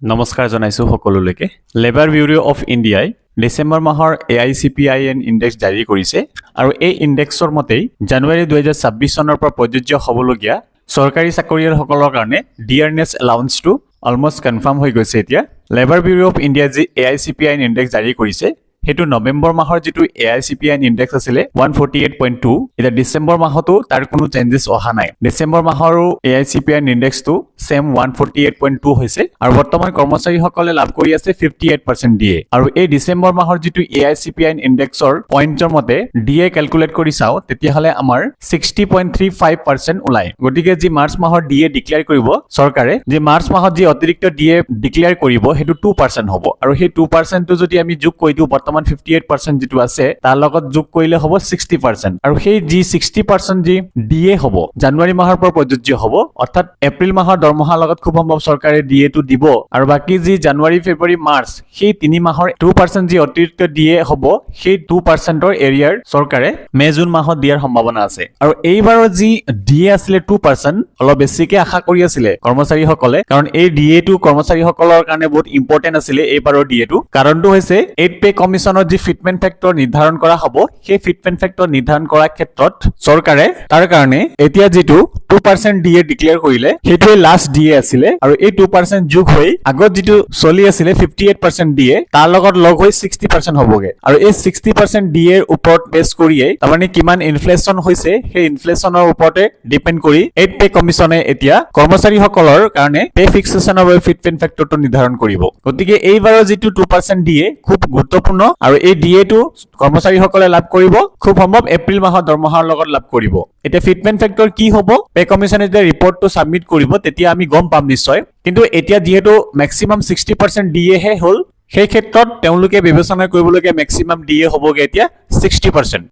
নমস্কাৰ জনাইছো সকলোলৈকে লেবাৰ ব্যুৰো অফ ইণ্ডিয়াই ডিসেম্বৰ মাহৰ AICPIN ইনডেক্স জাৰি কৰিছে আৰু এই ইনডেক্সৰ মতেই জানুৱাৰী 2026 চনৰ পৰা প্ৰযোজ্য হ'বলগীয়া চৰকাৰী চাকৰিয়ালসকলৰ কাৰণে ডিয়াৰনেছ এলাউন্সটো অলমোষ্ট কনফাৰ্ম হৈ গৈছে এতিয়া লেবাৰ ব্যুৰো অফ ইণ্ডিয়া যি AICPIN ইনডেক্স জাৰি কৰিছে হেতু নৱেম্বৰ মাহৰ যেটো AICPIN ইনডেক্স আছিলে 148.2 এটা ডিসেম্বৰ মাহতো তাৰ কোনো চেঞ্জেছ অহা নাই ডিসেম্বৰ মাহৰো AICPIN ইনডেক্সটো সেম 148.2 হৈছে আৰু বৰ্তমান কৰ্মচাৰীসকলে লাভ কৰি আছে 58% DA আৰু এই ডিসেম্বৰ মাহৰ যেটো AICPIN ইনডেক্সৰ পইণ্টৰ মতে DA ক্যালকুলেট কৰি চাও তেতিয়াহলে আমাৰ 60.35% ওলাই গতিকে যি মাৰ্চ মাহৰ DA ডিক্লেয়াৰ কৰিব চৰকাৰে যে মাৰ্চ মাহত যি অতিৰিক্ত DA ডিক্লেয়াৰ কৰিব হেতু 2% হ'ব আৰু সেই 2% টো যদি আমি যোগ কৰি দিও বৰ্তমান 58% যেটো আছে তাৰ লগত যোগ কৰিলে হ'ব 60% আৰু সেই যি 60% যি DA হ'ব জানুৱাৰী মাহৰ পৰা প্ৰযোজ্য হ'ব অৰ্থাৎ এপ্ৰিল মাহৰ দৰমহাৰ লগত খুব সম্ভৱ চৰকাৰে DA টো দিব আৰু বাকি যি জানুৱাৰী ফেব্ৰুৱাৰী মাৰ্চ সেই 3 মাহৰ 2% যি অতিৰিক্ত DA হ'ব সেই 2%ৰ এৰিয়াৰ চৰকাৰে মে জুন মাহত দিয়াৰ সম্ভাৱনা আছে আৰু এইবাৰৰ যি DA আছিলে 2% অলপ বেছিকে আশা কৰি আছিলে কৰ্মচাৰীসকলে কাৰণ এই DA টো কৰ্মচাৰীসকলৰ কাৰণে বহুত ইম্পৰ্টেন্ট আছিলে এইবাৰৰ DA টো কাৰণটো হৈছে 8 পে কমিশনৰ যি ফিটমেন্ট ফেক্টৰ নিৰ্ধাৰণ কৰা হ'ব সেই ফিটমেন্ট ফেক্টৰ নিৰ্ধাৰণ কৰাৰ ক্ষেত্ৰত চৰকাৰে তাৰ কাৰণে এতিয়া যেটো 2% DA ডিক্লেয়াৰ কৰিলে হেতুৱে লাষ্ট DA আছিলে আৰু এই 2% যোগ হৈ আগত যেটো চলি আছিলে 58% DA তাৰ লগত লগ হৈ 60% হ'বগে আৰু এই 60% DA ৰ ওপৰত বেছ কৰিয়ে তাৰমানে কিমান ইনফ্লেচন হৈছে সেই ইনফ্লেচনৰ ওপৰতে ডিপেন্ড কৰি 8 পে কমিশনে এতিয়া কৰ্মচাৰীসকলৰ কাৰণে পে ফিক্সেশনৰ বাবে ফিটমেন্ট ফেক্টৰটো নিৰ্ধাৰণ কৰিব গতিকে এইবাৰৰ যেটো 2% DA খুব গুৰুত্বপূৰ্ণ আৰু এই DA টো কৰ্মচাৰীসকলে লাভ কৰিব খুব সম্ভৱ এপ্ৰিল মাহৰ দৰমহাৰ লগত লাভ কৰিব এতিয়া ফিটমেন্ট ফেক্টৰ কি হ'ব পে কমিশনে যে ৰিপৰ্টটো সাবমিট কৰিব তেতিয়া আমি গম পাম নিশ্চয় কিন্তু এতিয়া যেহেতু ম্যাক্সিমাম 60% DA হে হল সেই ক্ষেত্ৰত তেওঁলোকে বিবেচনা কৰিবলগীয়া ম্যাক্সিমাম DA হ'বগে এতিয়া 60%